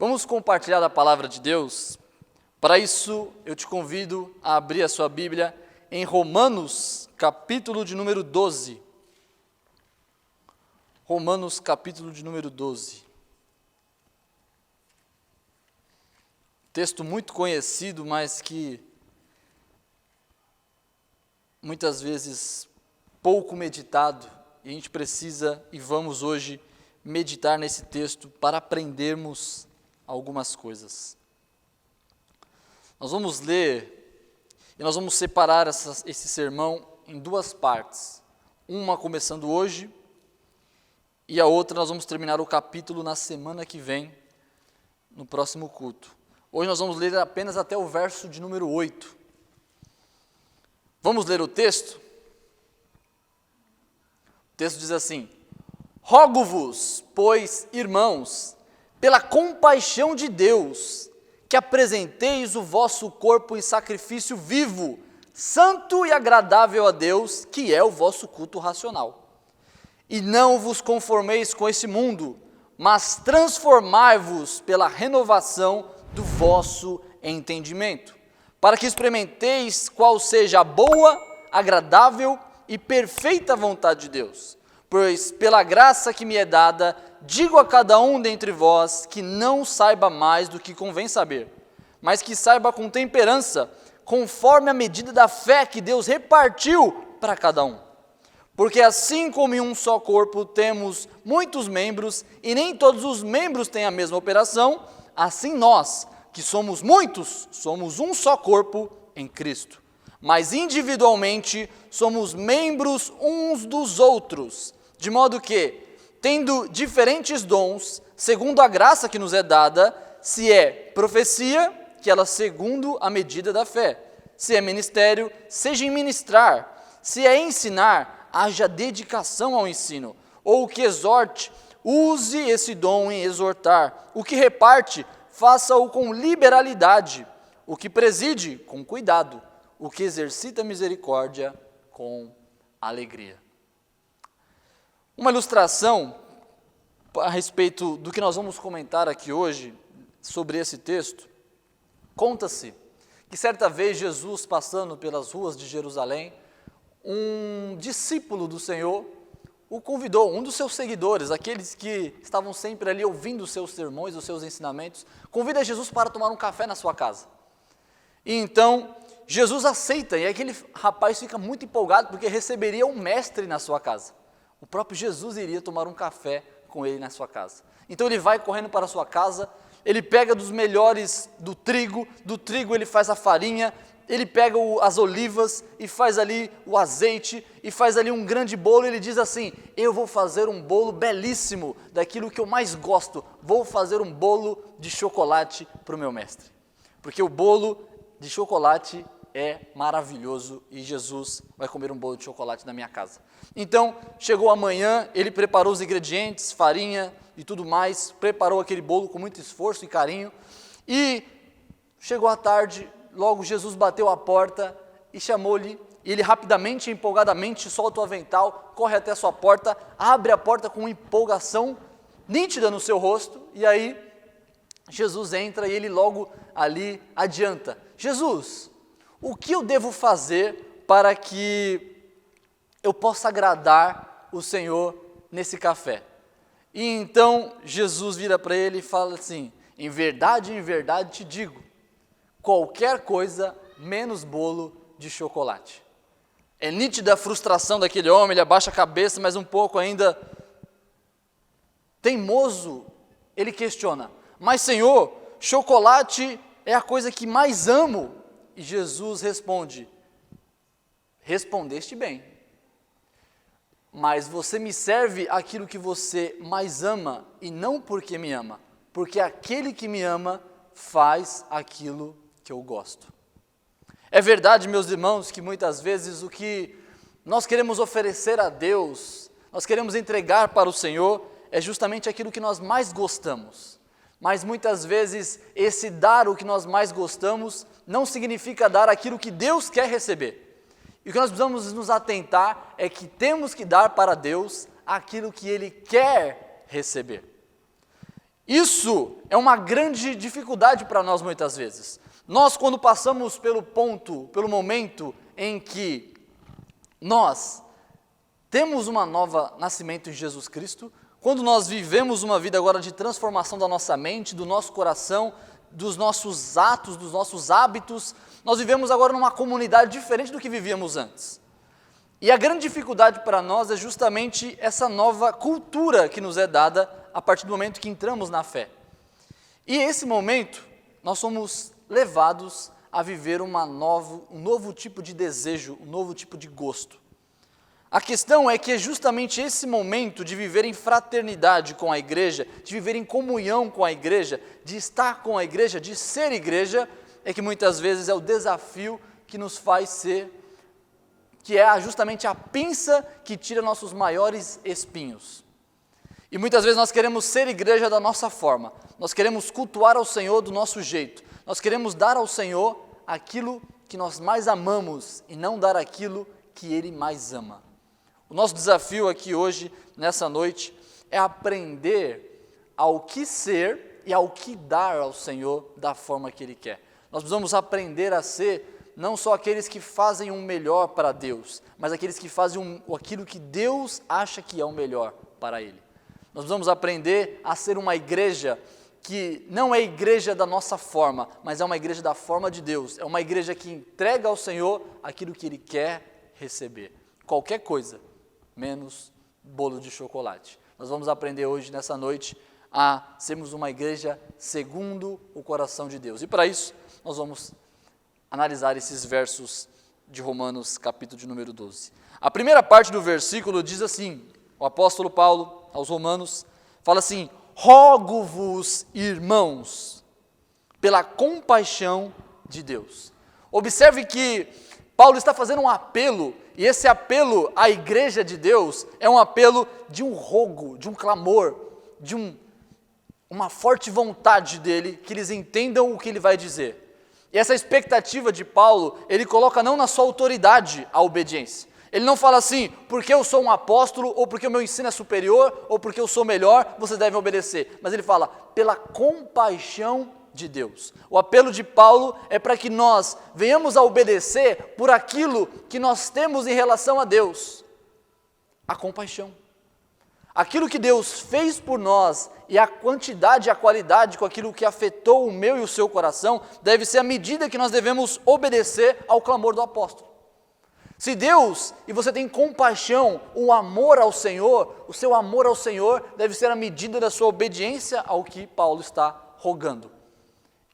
Vamos compartilhar a palavra de Deus? Para isso, eu te convido a abrir a sua Bíblia em Romanos, capítulo de número 12. Romanos, capítulo de número 12. Texto muito conhecido, mas que muitas vezes pouco meditado, e a gente precisa e vamos hoje meditar nesse texto para aprendermos algumas coisas. Nós vamos ler e nós vamos separar esse sermão em duas partes. Uma começando hoje e a outra nós vamos terminar o capítulo na semana que vem, no próximo culto. Hoje nós vamos ler apenas até o verso de número 8. Vamos ler o texto? O texto diz assim: Rogo-vos, pois, irmãos, pela compaixão de Deus, que apresenteis o vosso corpo em sacrifício vivo, santo e agradável a Deus, que é o vosso culto racional. E não vos conformeis com esse mundo, mas transformai-vos pela renovação do vosso entendimento, para que experimenteis qual seja a boa, agradável e perfeita vontade de Deus. Pois, pela graça que me é dada, digo a cada um dentre vós que não saiba mais do que convém saber, mas que saiba com temperança, conforme a medida da fé que Deus repartiu para cada um. Porque assim como em um só corpo temos muitos membros, e nem todos os membros têm a mesma operação, assim nós, que somos muitos, somos um só corpo em Cristo. Mas individualmente somos membros uns dos outros, de modo que, tendo diferentes dons, segundo a graça que nos é dada, se é profecia, que ela segundo a medida da fé. Se é ministério, seja em ministrar. Se é ensinar, haja dedicação ao ensino. Ou o que exorte, use esse dom em exortar. O que reparte, faça-o com liberalidade. O que preside, com cuidado. O que exercita misericórdia, com alegria. Uma ilustração a respeito do que nós vamos comentar aqui hoje, sobre esse texto. Conta-se que certa vez Jesus, passando pelas ruas de Jerusalém, um discípulo do Senhor o convidou, um dos seus seguidores, aqueles que estavam sempre ali ouvindo os seus sermões, os seus ensinamentos, convida Jesus para tomar um café na sua casa. E então, Jesus aceita, e aquele rapaz fica muito empolgado, porque receberia um mestre na sua casa. O próprio Jesus iria tomar um café com ele na sua casa. Então ele vai correndo para a sua casa, ele pega dos melhores do trigo ele faz a farinha, ele pega as olivas e faz ali o azeite, e faz ali um grande bolo, e ele diz assim: eu vou fazer um bolo belíssimo, daquilo que eu mais gosto, vou fazer um bolo de chocolate para o meu mestre. Porque o bolo de chocolate é maravilhoso e Jesus vai comer um bolo de chocolate na minha casa. Então, chegou amanhã, ele preparou os ingredientes, farinha e tudo mais, preparou aquele bolo com muito esforço e carinho, e chegou à tarde, logo Jesus bateu a porta e chamou-lhe, e ele rapidamente, empolgadamente, solta o avental, corre até a sua porta, abre a porta com empolgação nítida no seu rosto, e aí Jesus entra e ele logo ali adianta: Jesus, o que eu devo fazer para que eu possa agradar o Senhor nesse café? E então Jesus vira para ele e fala assim: em verdade te digo, qualquer coisa menos bolo de chocolate. É nítida a frustração daquele homem, ele abaixa a cabeça, mas um pouco ainda teimoso, ele questiona: mas Senhor, chocolate é a coisa que mais amo. E Jesus responde: respondeste bem, mas você me serve aquilo que você mais ama, e não porque me ama, porque aquele que me ama faz aquilo que eu gosto. É verdade, meus irmãos, que muitas vezes o que nós queremos oferecer a Deus, nós queremos entregar para o Senhor, é justamente aquilo que nós mais gostamos. Mas muitas vezes esse dar o que nós mais gostamos não significa dar aquilo que Deus quer receber. E o que nós precisamos nos atentar é que temos que dar para Deus aquilo que Ele quer receber. Isso é uma grande dificuldade para nós muitas vezes. Nós, quando passamos pelo momento em que nós temos um novo nascimento em Jesus Cristo, quando nós vivemos uma vida agora de transformação da nossa mente, do nosso coração, dos nossos atos, dos nossos hábitos, nós vivemos agora numa comunidade diferente do que vivíamos antes. E a grande dificuldade para nós é justamente essa nova cultura que nos é dada a partir do momento que entramos na fé. E esse momento, nós somos levados a viver um novo tipo de desejo, um novo tipo de gosto. A questão é que é justamente esse momento de viver em fraternidade com a igreja, de viver em comunhão com a igreja, de estar com a igreja, de ser igreja, é que muitas vezes é o desafio que nos faz ser, que é justamente a pinça que tira nossos maiores espinhos. E muitas vezes nós queremos ser igreja da nossa forma, nós queremos cultuar ao Senhor do nosso jeito, nós queremos dar ao Senhor aquilo que nós mais amamos e não dar aquilo que Ele mais ama. O nosso desafio aqui hoje, nessa noite, é aprender ao que ser e ao que dar ao Senhor da forma que Ele quer. Nós precisamos aprender a ser não só aqueles que fazem o melhor para Deus, mas aqueles que fazem aquilo que Deus acha que é o melhor para Ele. Nós precisamos aprender a ser uma igreja que não é igreja da nossa forma, mas é uma igreja da forma de Deus. É uma igreja que entrega ao Senhor aquilo que Ele quer receber. Qualquer coisa, menos bolo de chocolate. Nós vamos aprender hoje, nessa noite, a sermos uma igreja segundo o coração de Deus. E para isso, nós vamos analisar esses versos de Romanos, capítulo de número 12. A primeira parte do versículo diz assim, o apóstolo Paulo, aos Romanos, fala assim: rogo-vos, irmãos, pela compaixão de Deus. Observe que Paulo está fazendo um apelo, e esse apelo à igreja de Deus é um apelo de um rogo, de um clamor, de uma forte vontade dele, que eles entendam o que ele vai dizer. E essa expectativa de Paulo, ele coloca não na sua autoridade a obediência. Ele não fala assim, porque eu sou um apóstolo, ou porque o meu ensino é superior, ou porque eu sou melhor, vocês devem obedecer. Mas ele fala, pela compaixão de Deus. O apelo de Paulo é para que nós venhamos a obedecer por aquilo que nós temos em relação a Deus. A compaixão. Aquilo que Deus fez por nós e a quantidade e a qualidade com aquilo que afetou o meu e o seu coração deve ser a medida que nós devemos obedecer ao clamor do apóstolo. Se Deus, e você tem compaixão, o amor ao Senhor, o seu amor ao Senhor deve ser a medida da sua obediência ao que Paulo está rogando.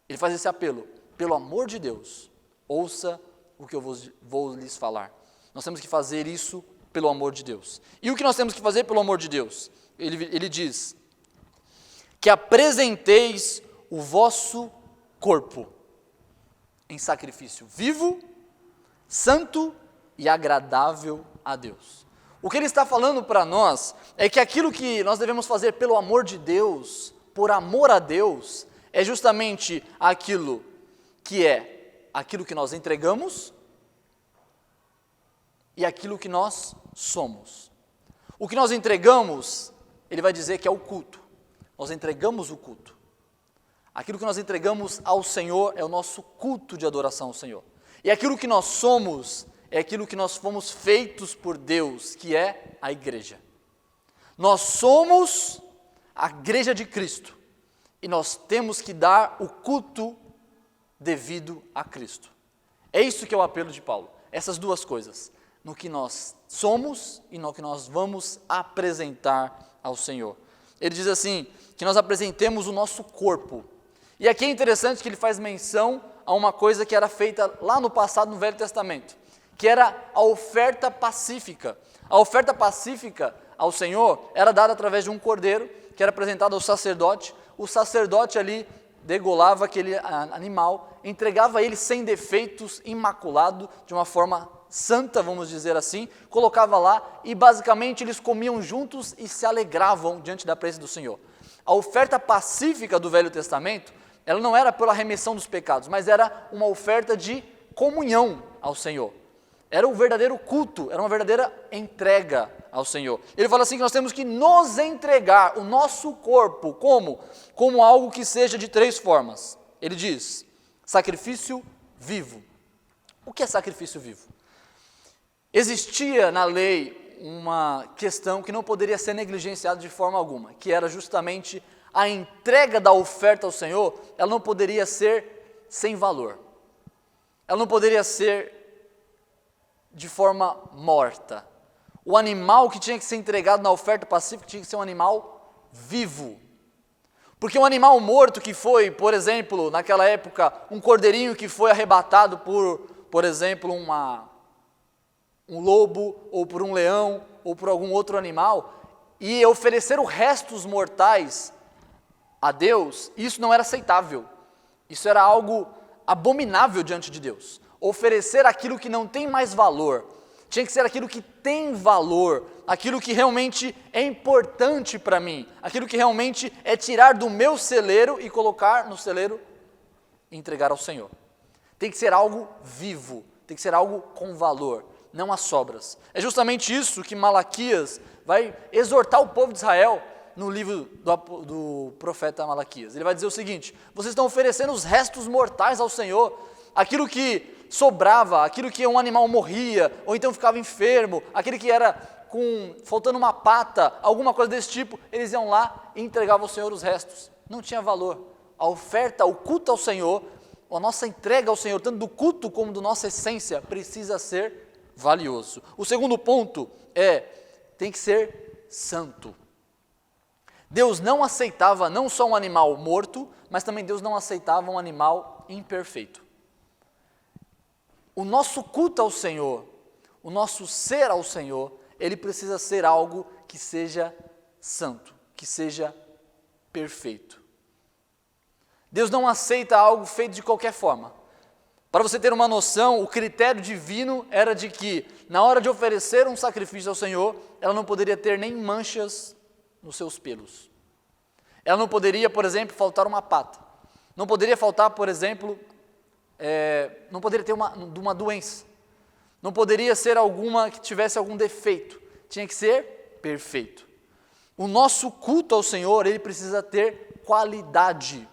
Ele faz esse apelo, pelo amor de Deus, ouça o que eu vou lhes falar. Nós temos que fazer isso pelo amor de Deus. E o que nós temos que fazer pelo amor de Deus? Ele diz, que apresenteis o vosso corpo em sacrifício vivo, santo e agradável a Deus. O que ele está falando para nós é que aquilo que nós devemos fazer pelo amor de Deus, por amor a Deus, é justamente aquilo que nós entregamos e aquilo que nós somos. O que nós entregamos, ele vai dizer que é o culto. Nós entregamos o culto. Aquilo que nós entregamos ao Senhor é o nosso culto de adoração ao Senhor. E aquilo que nós somos é aquilo que nós fomos feitos por Deus, que é a igreja. Nós somos a igreja de Cristo e nós temos que dar o culto devido a Cristo. É isso que é o apelo de Paulo, essas duas coisas, no que nós somos e no que nós vamos apresentar ao Senhor. Ele diz assim, que nós apresentemos o nosso corpo. E aqui é interessante que ele faz menção a uma coisa que era feita lá no passado, no Velho Testamento, que era a oferta pacífica. A oferta pacífica ao Senhor era dada através de um cordeiro, que era apresentado ao sacerdote. O sacerdote ali degolava aquele animal, entregava ele sem defeitos, imaculado, de uma forma santa, vamos dizer assim, colocava lá e basicamente eles comiam juntos e se alegravam diante da presença do Senhor. A oferta pacífica do Velho Testamento, ela não era pela remissão dos pecados, mas era uma oferta de comunhão ao Senhor. Era um verdadeiro culto, era uma verdadeira entrega ao Senhor. Ele fala assim que nós temos que nos entregar o nosso corpo como? Como algo que seja de 3 formas. Ele diz, sacrifício vivo. O que é sacrifício vivo? Existia na lei uma questão que não poderia ser negligenciada de forma alguma, que era justamente a entrega da oferta ao Senhor, ela não poderia ser sem valor. Ela não poderia ser de forma morta. O animal que tinha que ser entregado na oferta pacífica tinha que ser um animal vivo. Porque um animal morto que foi, por exemplo, naquela época, um cordeirinho que foi arrebatado por exemplo, um lobo, ou por um leão, ou por algum outro animal, e oferecer os restos mortais a Deus, isso não era aceitável. Isso era algo abominável diante de Deus. Oferecer aquilo que não tem mais valor, tinha que ser aquilo que tem valor, aquilo que realmente é importante para mim, aquilo que realmente é tirar do meu celeiro e colocar no celeiro e entregar ao Senhor. Tem que ser algo vivo, tem que ser algo com valor, não as sobras. É justamente isso que Malaquias vai exortar o povo de Israel no livro do profeta Malaquias. Ele vai dizer o seguinte: vocês estão oferecendo os restos mortais ao Senhor, aquilo que sobrava, aquilo que um animal morria, ou então ficava enfermo, aquele que era faltando uma pata, alguma coisa desse tipo, eles iam lá e entregavam ao Senhor os restos. Não tinha valor. A oferta, o culto ao Senhor, a nossa entrega ao Senhor, tanto do culto como da nossa essência, precisa ser valioso. O segundo ponto tem que ser santo. Deus não aceitava não só um animal morto, mas também Deus não aceitava um animal imperfeito. O nosso culto ao Senhor, o nosso ser ao Senhor, ele precisa ser algo que seja santo, que seja perfeito. Deus não aceita algo feito de qualquer forma. Para você ter uma noção, o critério divino era de que, na hora de oferecer um sacrifício ao Senhor, ela não poderia ter nem manchas nos seus pelos. Ela não poderia, por exemplo, faltar uma pata. Não poderia faltar, por exemplo, não poderia ter uma doença. Não poderia ser alguma que tivesse algum defeito. Tinha que ser perfeito. O nosso culto ao Senhor, ele precisa ter qualidade.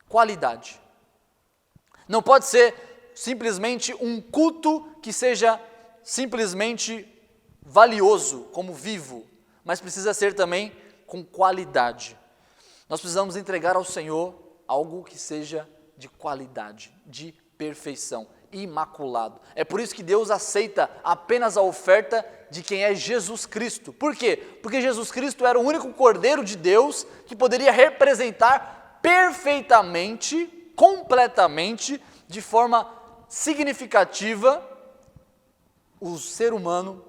Qualidade. Não pode ser simplesmente um culto que seja simplesmente valioso, como vivo, mas precisa ser também com qualidade. Nós precisamos entregar ao Senhor algo que seja de qualidade, de perfeição, imaculado. É por isso que Deus aceita apenas a oferta de quem é Jesus Cristo. Por quê? Porque Jesus Cristo era o único Cordeiro de Deus que poderia representar perfeitamente, completamente, de forma significativa, o ser humano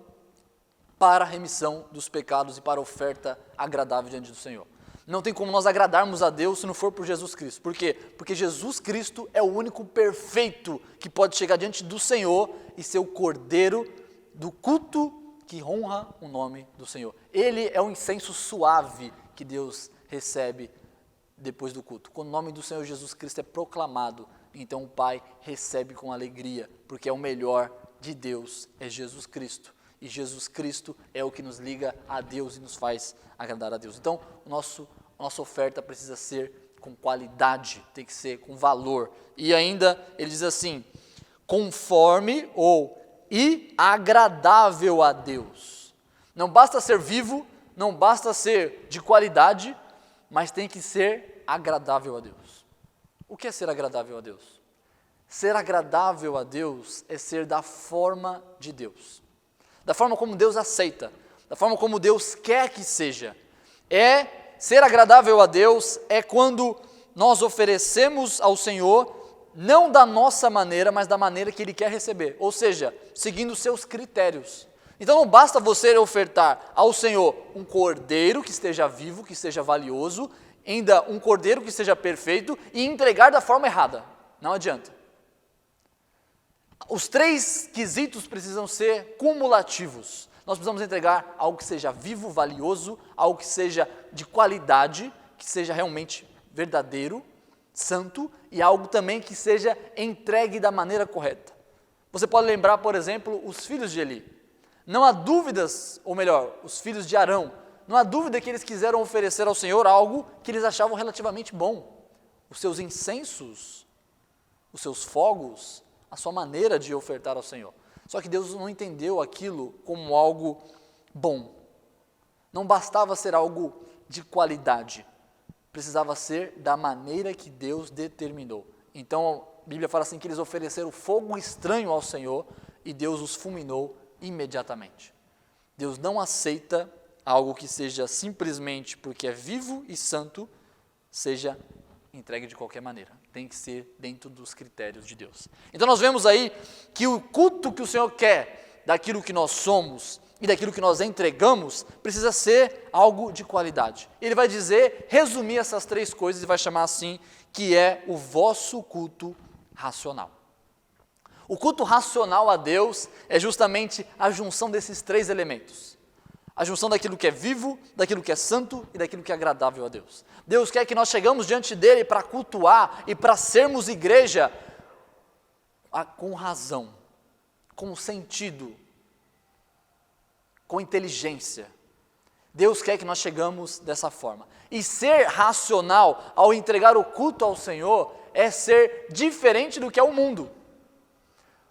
para a remissão dos pecados e para a oferta agradável diante do Senhor. Não tem como nós agradarmos a Deus se não for por Jesus Cristo. Por quê? Porque Jesus Cristo é o único perfeito que pode chegar diante do Senhor e ser o Cordeiro do culto que honra o nome do Senhor. Ele é o incenso suave que Deus recebe depois do culto. Quando o nome do Senhor Jesus Cristo é proclamado, então o Pai recebe com alegria, porque é o melhor de Deus, é Jesus Cristo. E Jesus Cristo é o que nos liga a Deus e nos faz agradar a Deus. Então, a nossa oferta precisa ser com qualidade, tem que ser com valor. E ainda, ele diz assim, conforme e agradável a Deus. Não basta ser vivo, não basta ser de qualidade, mas tem que ser agradável a Deus. O que é ser agradável a Deus? Ser agradável a Deus é ser da forma de Deus. Da forma como Deus aceita, da forma como Deus quer que seja. Ser agradável a Deus é quando nós oferecemos ao Senhor, não da nossa maneira, mas da maneira que Ele quer receber, ou seja, seguindo os seus critérios. Então não basta você ofertar ao Senhor um cordeiro que esteja vivo, que seja valioso, ainda um cordeiro que seja perfeito e entregar da forma errada, não adianta. Os 3 quesitos precisam ser cumulativos. Nós precisamos entregar algo que seja vivo, valioso, algo que seja de qualidade, que seja realmente verdadeiro, santo, e algo também que seja entregue da maneira correta. Você pode lembrar, por exemplo, os filhos de Eli. Não há dúvidas, ou melhor, os filhos de Arão, não há dúvida que eles quiseram oferecer ao Senhor algo que eles achavam relativamente bom. Os seus incensos, os seus fogos, a sua maneira de ofertar ao Senhor. Só que Deus não entendeu aquilo como algo bom. Não bastava ser algo de qualidade, precisava ser da maneira que Deus determinou. Então a Bíblia fala assim que eles ofereceram fogo estranho ao Senhor e Deus os fulminou imediatamente. Deus não aceita algo que seja simplesmente porque é vivo e santo, seja entregue de qualquer maneira. Tem que ser dentro dos critérios de Deus. Então nós vemos aí que o culto que o Senhor quer daquilo que nós somos e daquilo que nós entregamos precisa ser algo de qualidade. Ele vai dizer, resumir essas três coisas e vai chamar assim, que é o vosso culto racional. O culto racional a Deus é justamente a junção desses três elementos. A junção daquilo que é vivo, daquilo que é santo e daquilo que é agradável a Deus. Deus quer que nós chegamos diante dele para cultuar e para sermos igreja com razão, com sentido, com inteligência. Deus quer que nós chegamos dessa forma. E ser racional ao entregar o culto ao Senhor é ser diferente do que é o mundo.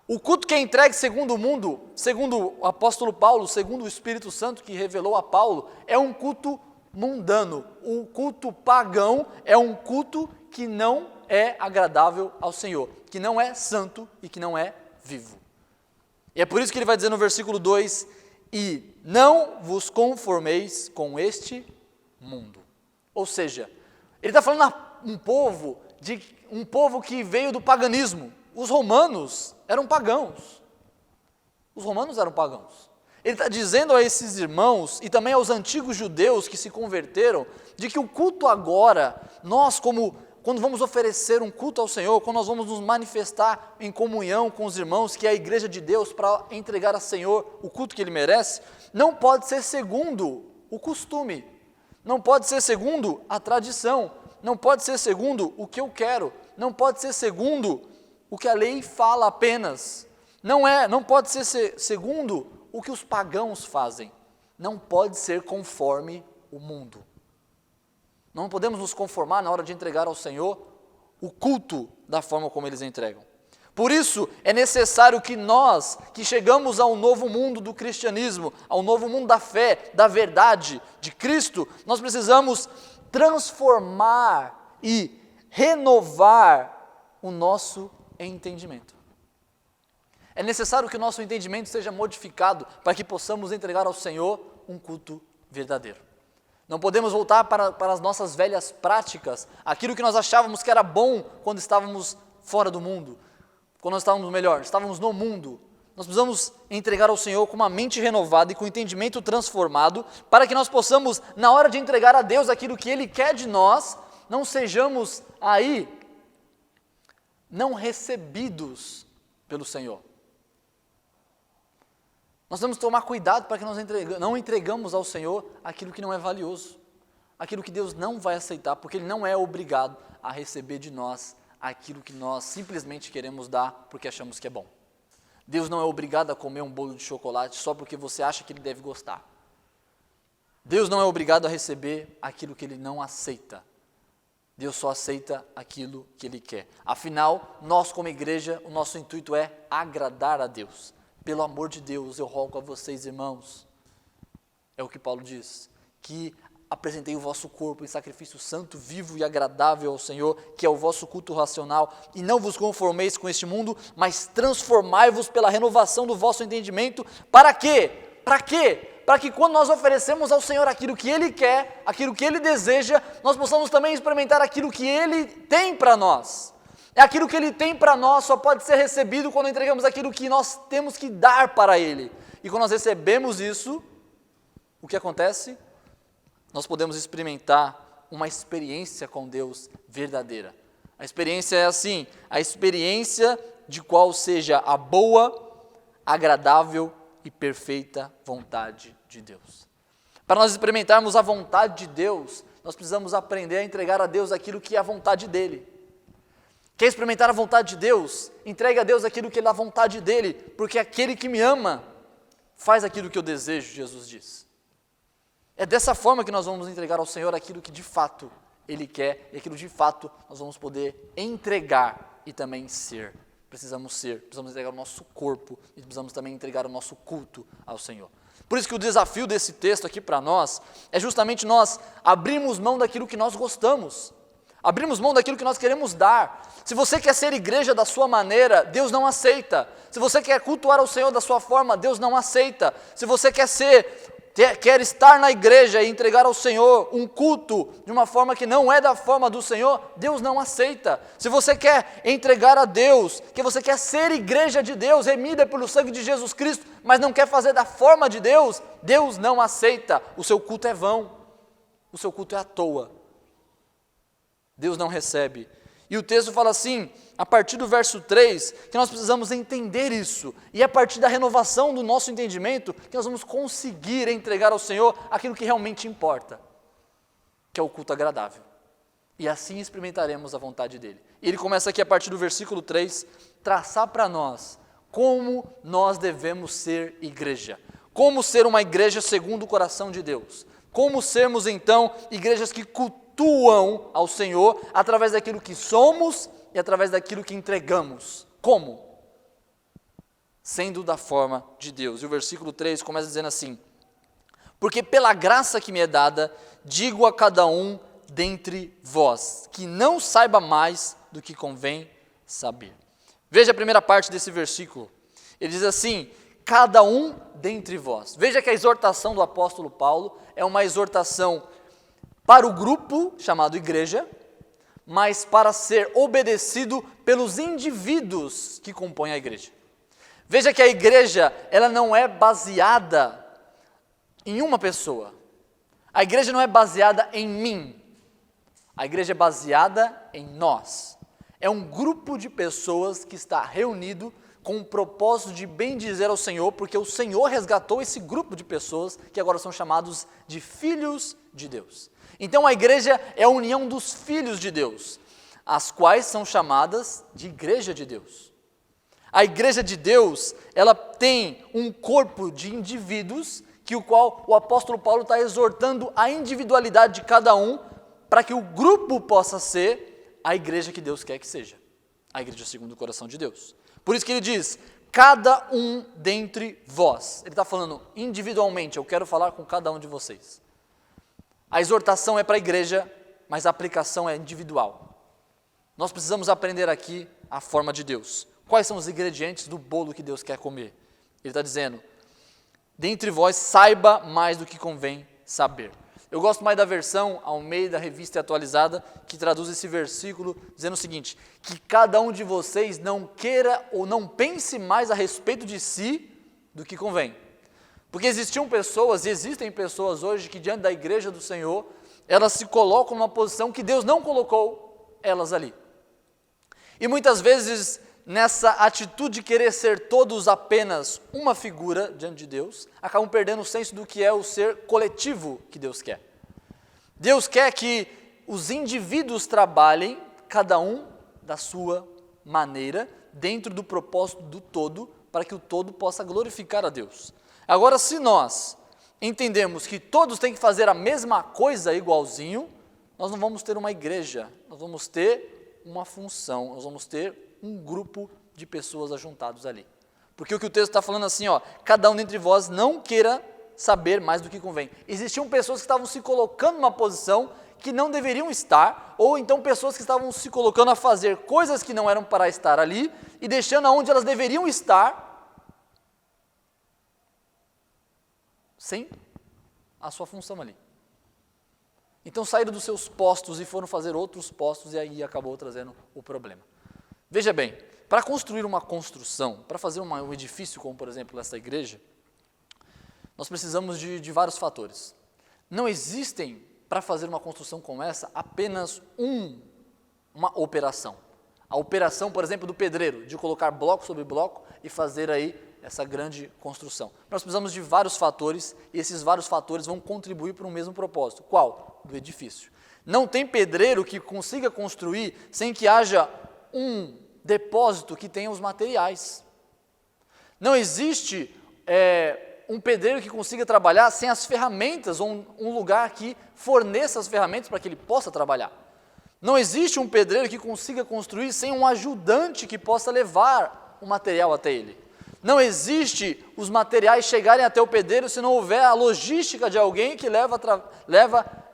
O culto que é entregue segundo o mundo, segundo o apóstolo Paulo, segundo o Espírito Santo que revelou a Paulo, é um culto mundano. O culto pagão é um culto que não é agradável ao Senhor, que não é santo e que não é vivo. E é por isso que ele vai dizer no versículo 2, e não vos conformeis com este mundo. Ou seja, ele está falando um povo que veio do paganismo. Os romanos eram pagãos. Os romanos eram pagãos. Ele está dizendo a esses irmãos e também aos antigos judeus que se converteram, de que o culto agora, nós quando vamos oferecer um culto ao Senhor, quando nós vamos nos manifestar em comunhão com os irmãos, que é a igreja de Deus, para entregar ao Senhor o culto que Ele merece, não pode ser segundo o costume, não pode ser segundo a tradição, não pode ser segundo o que eu quero, não pode ser segundo o que a lei fala apenas, não pode ser segundo o que os pagãos fazem, não pode ser conforme o mundo. Não podemos nos conformar na hora de entregar ao Senhor o culto da forma como eles entregam. Por isso, é necessário que nós, que chegamos ao novo mundo do cristianismo, ao novo mundo da fé, da verdade, de Cristo, nós precisamos transformar e renovar o nosso entendimento. É necessário que o nosso entendimento seja modificado para que possamos entregar ao Senhor um culto verdadeiro. Não podemos voltar para as nossas velhas práticas, aquilo que nós achávamos que era bom quando estávamos fora do mundo, quando nós estávamos no mundo. Nós precisamos entregar ao Senhor com uma mente renovada e com entendimento transformado, para que nós possamos, na hora de entregar a Deus aquilo que Ele quer de nós, não sejamos aí não recebidos pelo Senhor. Nós temos que tomar cuidado para que nós não entregamos ao Senhor aquilo que não é valioso, aquilo que Deus não vai aceitar, porque Ele não é obrigado a receber de nós aquilo que nós simplesmente queremos dar porque achamos que é bom. Deus não é obrigado a comer um bolo de chocolate só porque você acha que Ele deve gostar. Deus não é obrigado a receber aquilo que Ele não aceita. Deus só aceita aquilo que Ele quer. Afinal, nós como igreja, o nosso intuito é agradar a Deus. Pelo amor de Deus, eu rogo a vocês, irmãos, é o que Paulo diz, que apresentei o vosso corpo em sacrifício santo, vivo e agradável ao Senhor, que é o vosso culto racional, e não vos conformeis com este mundo, mas transformai-vos pela renovação do vosso entendimento. Para quê? Para quê? Para que quando nós oferecemos ao Senhor aquilo que Ele quer, aquilo que Ele deseja, nós possamos também experimentar aquilo que Ele tem para nós. É aquilo que Ele tem para nós, só pode ser recebido quando entregamos aquilo que nós temos que dar para Ele. E quando nós recebemos isso, o que acontece? Nós podemos experimentar uma experiência com Deus verdadeira. A experiência é assim, a experiência de qual seja a boa, agradável e perfeita vontade de Deus. Para nós experimentarmos a vontade de Deus, nós precisamos aprender a entregar a Deus aquilo que é a vontade dEle. Quer experimentar a vontade de Deus? Entregue a Deus aquilo que é da vontade dEle, porque aquele que me ama faz aquilo que eu desejo, Jesus diz. É dessa forma que nós vamos entregar ao Senhor aquilo que de fato Ele quer, e aquilo de fato nós vamos poder entregar e também ser. Precisamos entregar o nosso corpo e precisamos também entregar o nosso culto ao Senhor. Por isso que o desafio desse texto aqui para nós é justamente nós abrirmos mão daquilo que nós gostamos, abrirmos mão daquilo que nós queremos dar. Se você quer ser igreja da sua maneira, Deus não aceita. Se você quer cultuar ao Senhor da sua forma, Deus não aceita. Se você quer estar na igreja e entregar ao Senhor um culto de uma forma que não é da forma do Senhor, Deus não aceita. Se você quer entregar a Deus, que você quer ser igreja de Deus, remida pelo sangue de Jesus Cristo, mas não quer fazer da forma de Deus, Deus não aceita. O seu culto é vão, o seu culto é à toa. Deus não recebe. E o texto fala assim, a partir do verso 3, que nós precisamos entender isso. E é a partir da renovação do nosso entendimento que nós vamos conseguir entregar ao Senhor aquilo que realmente importa, que é o culto agradável. E assim experimentaremos a vontade dEle. E ele começa aqui a partir do versículo 3, traçar para nós como nós devemos ser igreja. Como ser uma igreja segundo o coração de Deus. Como sermos então igrejas que cultuam ao Senhor através daquilo que somos e através daquilo que entregamos. Como? Sendo da forma de Deus. E o versículo 3 começa dizendo assim: porque pela graça que me é dada, digo a cada um dentre vós, que não saiba mais do que convém saber. Veja a primeira parte desse versículo. Ele diz assim, cada um dentre vós. Veja que a exortação do apóstolo Paulo é uma exortação para o grupo chamado igreja, mas para ser obedecido pelos indivíduos que compõem a igreja. Veja que a igreja, ela não é baseada em uma pessoa. A igreja não é baseada em mim. A igreja é baseada em nós. É um grupo de pessoas que está reunido com o propósito de bendizer ao Senhor, porque o Senhor resgatou esse grupo de pessoas que agora são chamados de filhos de Deus. Então a igreja é a união dos filhos de Deus, as quais são chamadas de igreja de Deus. A igreja de Deus, ela tem um corpo de indivíduos, que o qual o apóstolo Paulo está exortando a individualidade de cada um, para que o grupo possa ser a igreja que Deus quer que seja, a igreja segundo o coração de Deus. Por isso que ele diz, cada um dentre vós. Ele está falando individualmente, eu quero falar com cada um de vocês. A exortação é para a igreja, mas a aplicação é individual. Nós precisamos aprender aqui a forma de Deus. Quais são os ingredientes do bolo que Deus quer comer? Ele está dizendo, dentre vós saiba mais do que convém saber. Eu gosto mais da versão Almeida Revista Atualizada, que traduz esse versículo dizendo o seguinte, que cada um de vocês não queira ou não pense mais a respeito de si do que convém. Porque existiam pessoas, e existem pessoas hoje que diante da igreja do Senhor, elas se colocam numa posição que Deus não colocou elas ali. E muitas vezes, nessa atitude de querer ser todos apenas uma figura diante de Deus, acabam perdendo o senso do que é o ser coletivo que Deus quer. Deus quer que os indivíduos trabalhem, cada um da sua maneira, dentro do propósito do todo, para que o todo possa glorificar a Deus. Agora, se nós entendemos que todos têm que fazer a mesma coisa igualzinho, nós não vamos ter uma igreja, nós vamos ter uma função, nós vamos ter um grupo de pessoas ajuntados ali. Porque o que o texto está falando assim, cada um dentre vós não queira saber mais do que convém. Existiam pessoas que estavam se colocando numa posição que não deveriam estar, ou então pessoas que estavam se colocando a fazer coisas que não eram para estar ali, e deixando aonde elas deveriam estar, sem a sua função ali. Então saíram dos seus postos e foram fazer outros postos, e aí acabou trazendo o problema. Veja bem, para construir uma construção, para fazer um edifício como, por exemplo, essa igreja, nós precisamos de vários fatores. Não existem, para fazer uma construção como essa, apenas uma operação. A operação, por exemplo, do pedreiro, de colocar bloco sobre bloco e fazer aí essa grande construção. Nós precisamos de vários fatores, e esses vários fatores vão contribuir para um mesmo propósito. Qual? Do edifício. Não tem pedreiro que consiga construir sem que haja um depósito que tenha os materiais. Não existe um pedreiro que consiga trabalhar sem as ferramentas, ou um lugar que forneça as ferramentas para que ele possa trabalhar. Não existe um pedreiro que consiga construir sem um ajudante que possa levar o material até ele. Não existe os materiais chegarem até o pedreiro se não houver a logística de alguém que leva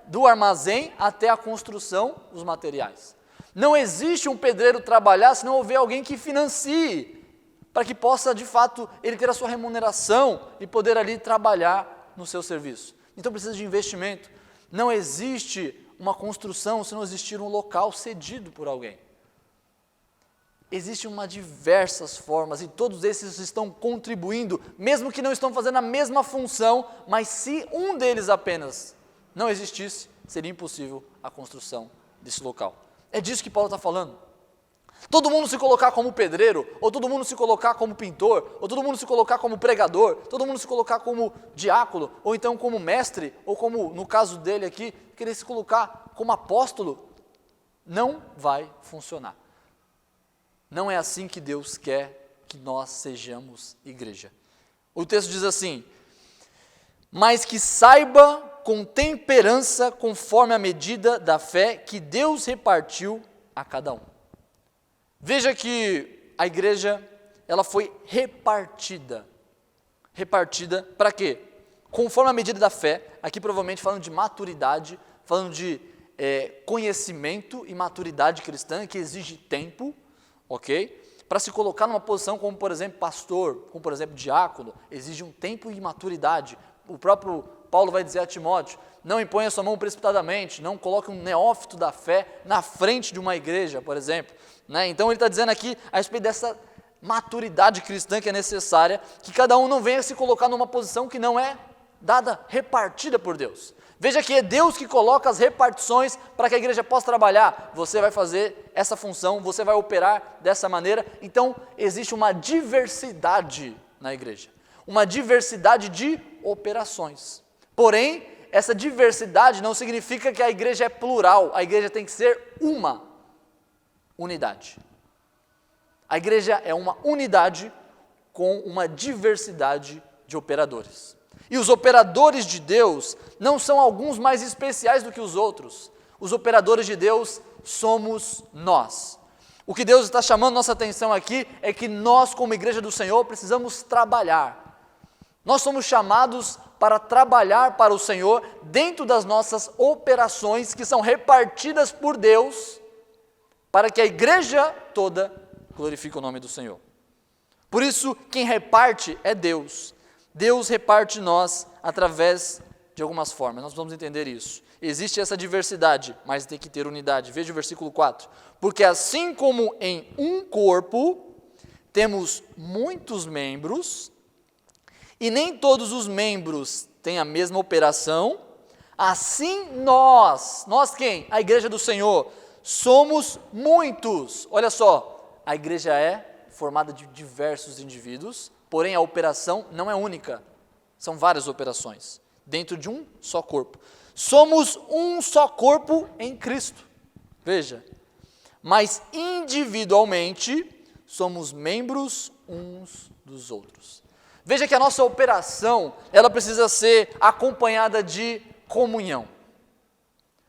do armazém até a construção os materiais. Não existe um pedreiro trabalhar se não houver alguém que financie, para que possa, de fato, ele ter a sua remuneração e poder ali trabalhar no seu serviço. Então precisa de investimento. Não existe uma construção se não existir um local cedido por alguém. Existem diversas formas e todos esses estão contribuindo, mesmo que não estão fazendo a mesma função, mas se um deles apenas não existisse, seria impossível a construção desse local. É disso que Paulo está falando. Todo mundo se colocar como pedreiro, ou todo mundo se colocar como pintor, ou todo mundo se colocar como pregador, todo mundo se colocar como diácono, ou então como mestre, ou como, no caso dele aqui, querer se colocar como apóstolo, não vai funcionar. Não é assim que Deus quer que nós sejamos igreja. O texto diz assim: mas que saiba com temperança, conforme a medida da fé que Deus repartiu a cada um. Veja que a igreja, ela foi repartida. Repartida para quê? Conforme a medida da fé, aqui provavelmente falando de maturidade, falando de conhecimento e maturidade cristã, que exige tempo, ok? Para se colocar numa posição como, por exemplo, pastor, como, por exemplo, diácono, exige um tempo e maturidade. O próprio Paulo vai dizer a Timóteo: não imponha sua mão precipitadamente, não coloque um neófito da fé na frente de uma igreja, por exemplo. Então ele está dizendo aqui a respeito dessa maturidade cristã que é necessária, que cada um não venha se colocar numa posição que não é dada, repartida por Deus. Veja que é Deus que coloca as repartições para que a igreja possa trabalhar. Você vai fazer essa função, você vai operar dessa maneira. Então existe uma diversidade na igreja, uma diversidade de operações. Porém, essa diversidade não significa que a igreja é plural, a igreja tem que ser uma unidade. A igreja é uma unidade com uma diversidade de operadores. E os operadores de Deus não são alguns mais especiais do que os outros. Os operadores de Deus somos nós. O que Deus está chamando nossa atenção aqui é que nós, como igreja do Senhor, precisamos trabalhar. Nós somos chamados para trabalhar para o Senhor dentro das nossas operações que são repartidas por Deus, para que a igreja toda glorifique o nome do Senhor. Por isso, quem reparte é Deus. Deus reparte nós através de algumas formas. Nós vamos entender isso. Existe essa diversidade, mas tem que ter unidade. Veja o versículo 4. Porque assim como em um corpo temos muitos membros, e nem todos os membros têm a mesma operação, assim nós quem? A igreja do Senhor, somos muitos. Olha só, a igreja é formada de diversos indivíduos, porém a operação não é única, são várias operações, dentro de um só corpo. Somos um só corpo em Cristo, veja, mas individualmente somos membros uns dos outros. Veja que a nossa operação, ela precisa ser acompanhada de comunhão.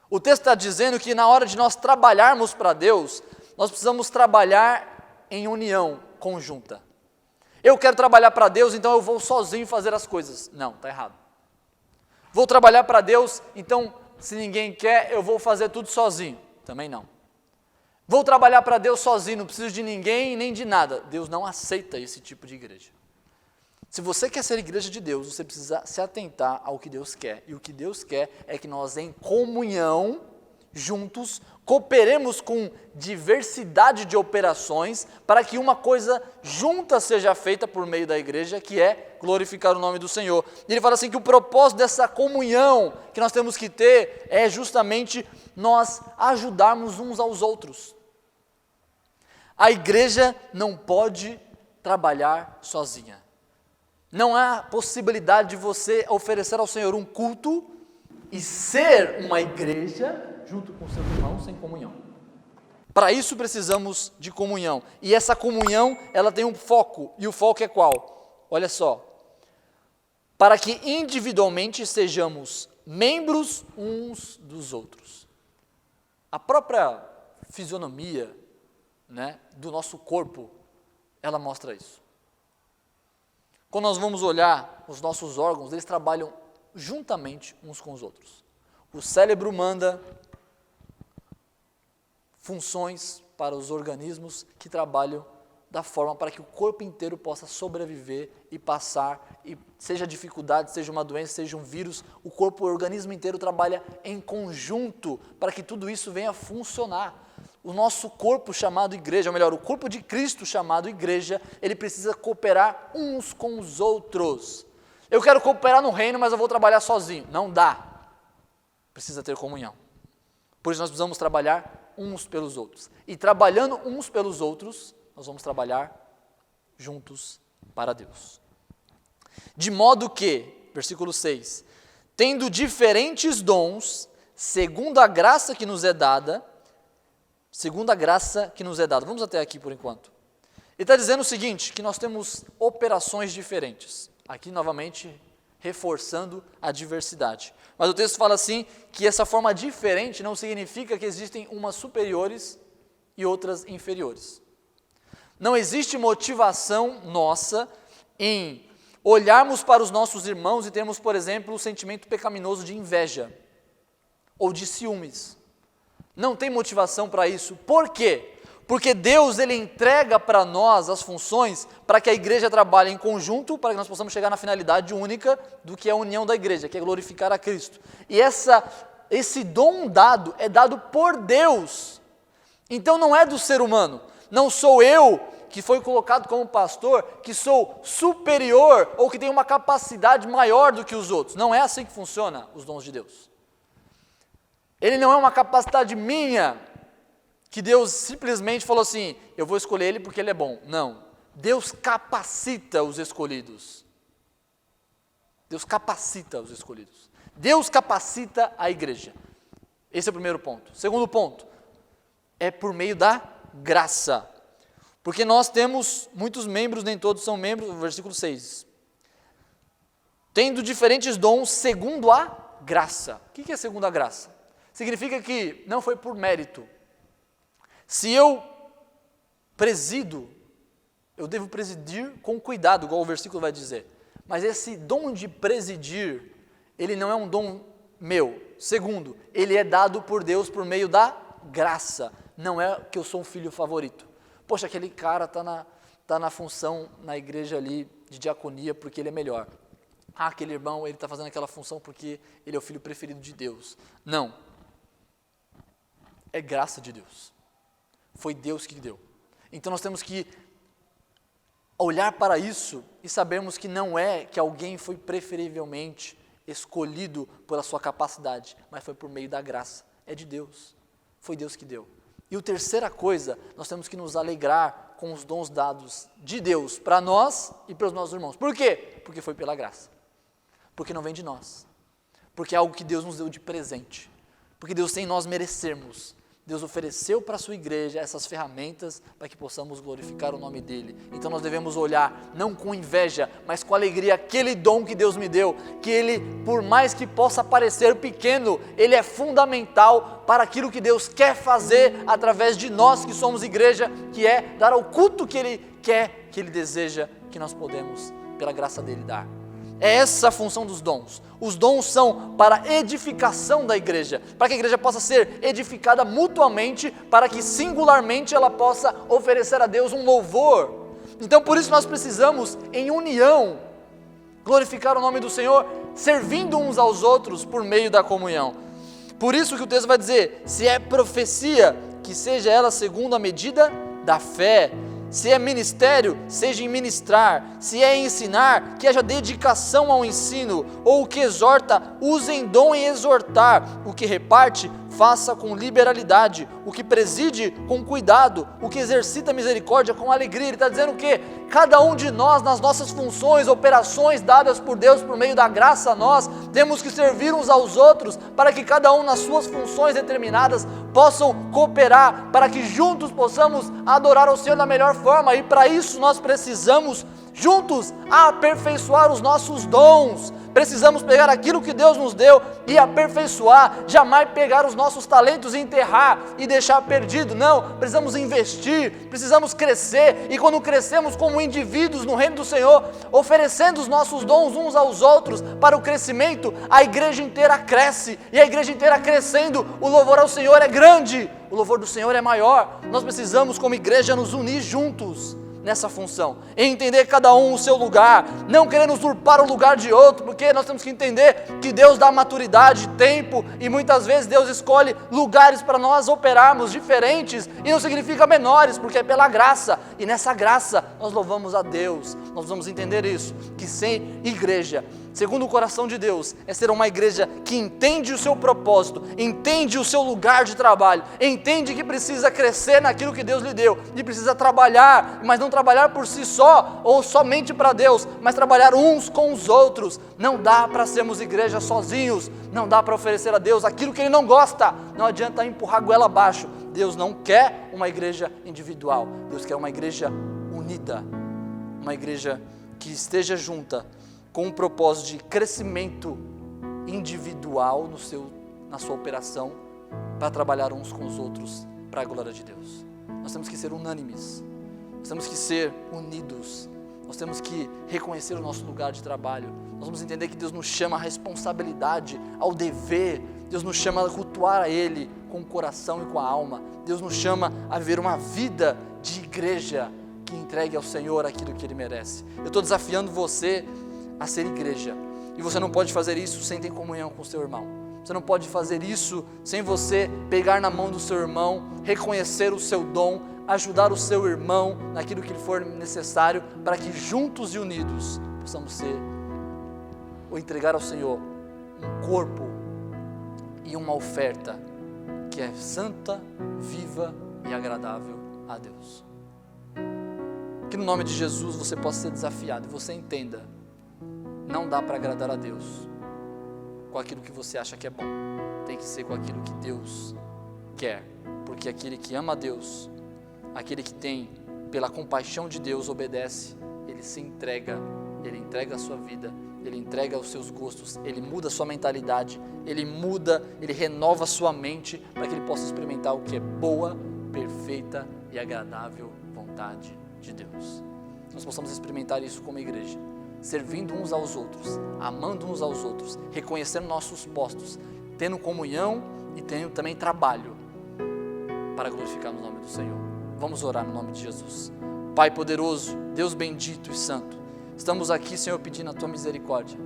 O texto está dizendo que na hora de nós trabalharmos para Deus, nós precisamos trabalhar em união conjunta. Eu quero trabalhar para Deus, então eu vou sozinho fazer as coisas. Não, está errado. Vou trabalhar para Deus, então se ninguém quer, eu vou fazer tudo sozinho. Também não. Vou trabalhar para Deus sozinho, não preciso de ninguém nem de nada. Deus não aceita esse tipo de igreja. Se você quer ser igreja de Deus, você precisa se atentar ao que Deus quer. E o que Deus quer é que nós, em comunhão, juntos, cooperemos com diversidade de operações para que uma coisa junta seja feita por meio da igreja, que é glorificar o nome do Senhor. E ele fala assim que o propósito dessa comunhão que nós temos que ter é justamente nós ajudarmos uns aos outros. A igreja não pode trabalhar sozinha. Não há possibilidade de você oferecer ao Senhor um culto e ser uma igreja junto com seus irmãos sem comunhão. Para isso precisamos de comunhão. E essa comunhão, ela tem um foco. E o foco é qual? Olha só. para que individualmente sejamos membros uns dos outros. A própria fisionomia, né, do nosso corpo, ela mostra isso. Quando nós vamos olhar os nossos órgãos, eles trabalham juntamente uns com os outros. O cérebro manda funções para os organismos que trabalham da forma para que o corpo inteiro possa sobreviver e passar, e seja dificuldade, seja uma doença, seja um vírus, o corpo, o organismo inteiro trabalha em conjunto para que tudo isso venha a funcionar. O nosso corpo chamado igreja, ou melhor, o corpo de Cristo chamado igreja, ele precisa cooperar uns com os outros. Eu quero cooperar no reino, mas eu vou trabalhar sozinho. Não dá. Precisa ter comunhão. Por isso nós precisamos trabalhar uns pelos outros. E trabalhando uns pelos outros, nós vamos trabalhar juntos para Deus. De modo que, versículo 6, tendo diferentes dons, segundo a graça que nos é dada, vamos até aqui por enquanto. Ele está dizendo o seguinte, que nós temos operações diferentes. Aqui novamente reforçando a diversidade. Mas o texto fala assim, que essa forma diferente não significa que existem umas superiores e outras inferiores. Não existe motivação nossa em olharmos para os nossos irmãos e termos, por exemplo, o sentimento pecaminoso de inveja ou de ciúmes. Não tem motivação para isso. Por quê? Porque Deus, ele entrega para nós as funções para que a igreja trabalhe em conjunto, para que nós possamos chegar na finalidade única do que é a união da igreja, que é glorificar a Cristo. E esse dom dado é dado por Deus. Então não é do ser humano. Não sou eu, que foi colocado como pastor, que sou superior ou que tenho uma capacidade maior do que os outros. Não é assim que funciona os dons de Deus. Ele não é uma capacidade minha, que Deus simplesmente falou assim, eu vou escolher ele porque ele é bom. Não. Deus capacita os escolhidos. Deus capacita os escolhidos. Deus capacita a igreja. Esse é o primeiro ponto. Segundo ponto, é por meio da graça. Porque nós temos muitos membros, nem todos são membros, versículo 6. Tendo diferentes dons segundo a graça. O que é segundo a graça? Significa que não foi por mérito. Se eu presido, eu devo presidir com cuidado, igual o versículo vai dizer. Mas esse dom de presidir, ele não é um dom meu. Segundo, ele é dado por Deus por meio da graça. Não é que eu sou um filho favorito. Poxa, aquele cara está na função na igreja ali de diaconia porque ele é melhor. Ah, aquele irmão, ele está fazendo aquela função porque ele é o filho preferido de Deus. Não. É graça de Deus. Foi Deus que deu. Então nós temos que olhar para isso e sabermos que não é que alguém foi preferivelmente escolhido pela sua capacidade, mas foi por meio da graça. É de Deus. Foi Deus que deu. E a terceira coisa, nós temos que nos alegrar com os dons dados de Deus para nós e para os nossos irmãos. Por quê? Porque foi pela graça. Porque não vem de nós. Porque é algo que Deus nos deu de presente. Porque Deus, sem nós merecermos, Deus ofereceu para a sua igreja essas ferramentas para que possamos glorificar o nome dEle. Então nós devemos olhar, não com inveja, mas com alegria, aquele dom que Deus me deu, que Ele, por mais que possa parecer pequeno, Ele é fundamental para aquilo que Deus quer fazer através de nós que somos igreja, que é dar ao culto que Ele quer, que Ele deseja, que nós podemos, pela graça dEle, dar. É essa a função dos dons. Os dons são para edificação da igreja, para que a igreja possa ser edificada mutuamente, para que singularmente ela possa oferecer a Deus um louvor. Então por isso nós precisamos, em união, glorificar o nome do Senhor, servindo uns aos outros por meio da comunhão. Por isso que o texto vai dizer, se é profecia, que seja ela segundo a medida da fé. Se é ministério, seja em ministrar. Se é ensinar, que haja dedicação ao ensino. Ou o que exorta, use em dom em exortar. O que reparte, faça com liberalidade. O que preside, com cuidado. O que exercita misericórdia, com alegria. Ele está dizendo o quê? Cada um de nós, nas nossas funções, operações dadas por Deus por meio da graça a nós, temos que servir uns aos outros, para que cada um nas suas funções determinadas possam cooperar, para que juntos possamos adorar ao Senhor da melhor forma. E para isso nós precisamos juntos aperfeiçoar os nossos dons. Precisamos pegar aquilo que Deus nos deu e aperfeiçoar, jamais pegar os nossos talentos e enterrar e deixar perdido. Não, precisamos investir, precisamos crescer, e quando crescemos como indivíduos no reino do Senhor, oferecendo os nossos dons uns aos outros para o crescimento, a igreja inteira cresce, e a igreja inteira crescendo, o louvor ao Senhor é grande, o louvor do Senhor é maior. Nós precisamos como igreja nos unir juntos nessa função, em entender cada um o seu lugar, não querendo usurpar o lugar de outro, porque nós temos que entender que Deus dá maturidade, tempo, e muitas vezes Deus escolhe lugares para nós operarmos diferentes, e não significa menores, porque é pela graça, e nessa graça nós louvamos a Deus. Nós vamos entender isso, que sem igreja, segundo o coração de Deus, é ser uma igreja que entende o seu propósito, entende o seu lugar de trabalho, entende que precisa crescer naquilo que Deus lhe deu, e precisa trabalhar, mas não trabalhar por si só, ou somente para Deus, mas trabalhar uns com os outros. Não dá para sermos igreja sozinhos, não dá para oferecer a Deus aquilo que Ele não gosta, não adianta empurrar a goela abaixo. Deus não quer uma igreja individual, Deus quer uma igreja unida, uma igreja que esteja junta, com um propósito de crescimento individual na sua operação, para trabalhar uns com os outros, para a glória de Deus. Nós temos que ser unânimes, nós temos que ser unidos, nós temos que reconhecer o nosso lugar de trabalho, nós vamos entender que Deus nos chama à responsabilidade, ao dever, Deus nos chama a cultuar a Ele com o coração e com a alma, Deus nos chama a viver uma vida de igreja, que entregue ao Senhor aquilo que Ele merece. Eu estou desafiando você a ser igreja, e você não pode fazer isso sem ter comunhão com o seu irmão, você não pode fazer isso sem você pegar na mão do seu irmão, reconhecer o seu dom, ajudar o seu irmão naquilo que lhe for necessário, para que juntos e unidos possamos ser, ou entregar ao Senhor um corpo e uma oferta que é santa, viva e agradável a Deus. Que no nome de Jesus você possa ser desafiado e você entenda, não dá para agradar a Deus com aquilo que você acha que é bom, tem que ser com aquilo que Deus quer, porque aquele que ama a Deus, aquele que tem pela compaixão de Deus obedece, ele se entrega, ele entrega a sua vida, ele entrega os seus gostos, ele muda a sua mentalidade, ele renova a sua mente, para que ele possa experimentar o que é boa, perfeita e agradável vontade de Deus. Nós possamos experimentar isso como igreja, servindo uns aos outros, amando uns aos outros, reconhecendo nossos postos, tendo comunhão e tendo também trabalho para glorificar o nome do Senhor. Vamos orar no nome de Jesus. Pai poderoso, Deus bendito e santo, estamos aqui, Senhor, pedindo a Tua misericórdia.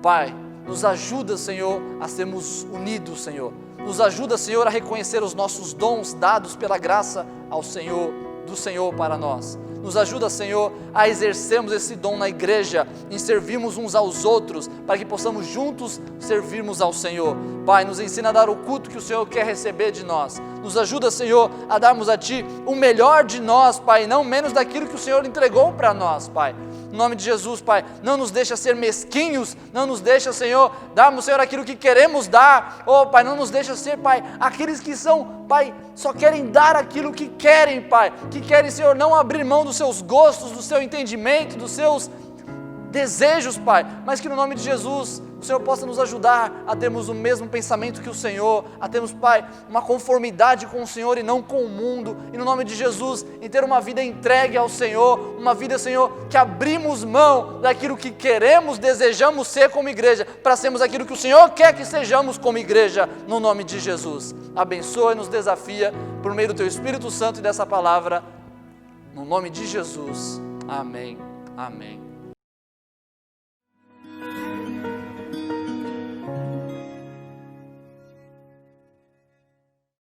Pai, nos ajuda, Senhor, a sermos unidos, Senhor. Nos ajuda, Senhor, a reconhecer os nossos dons dados pela graça ao Senhor, do Senhor para nós. Nos ajuda, Senhor, a exercermos esse dom na igreja, em servirmos uns aos outros, para que possamos juntos servirmos ao Senhor. Pai, nos ensina a dar o culto que o Senhor quer receber de nós. Nos ajuda, Senhor, a darmos a Ti o melhor de nós, Pai, não menos daquilo que o Senhor entregou para nós, Pai. Em nome de Jesus, Pai, não nos deixa ser mesquinhos, não nos deixa, Senhor, darmos, Senhor, aquilo que queremos dar. Oh, Pai, não nos deixa ser, Pai, aqueles que são, Pai, só querem dar aquilo que querem, Pai, que querem, Senhor, não abrir mão dos seus gostos, do seu entendimento, dos seus desejos, Pai, mas que no nome de Jesus o Senhor possa nos ajudar a termos o mesmo pensamento que o Senhor, a termos, Pai, uma conformidade com o Senhor e não com o mundo, e no nome de Jesus, em ter uma vida entregue ao Senhor, uma vida, Senhor, que abrimos mão daquilo que queremos, desejamos ser como igreja, para sermos aquilo que o Senhor quer que sejamos como igreja, no nome de Jesus. Abençoa e nos desafia por meio do Teu Espírito Santo e dessa palavra, no nome de Jesus. Amém. Amém.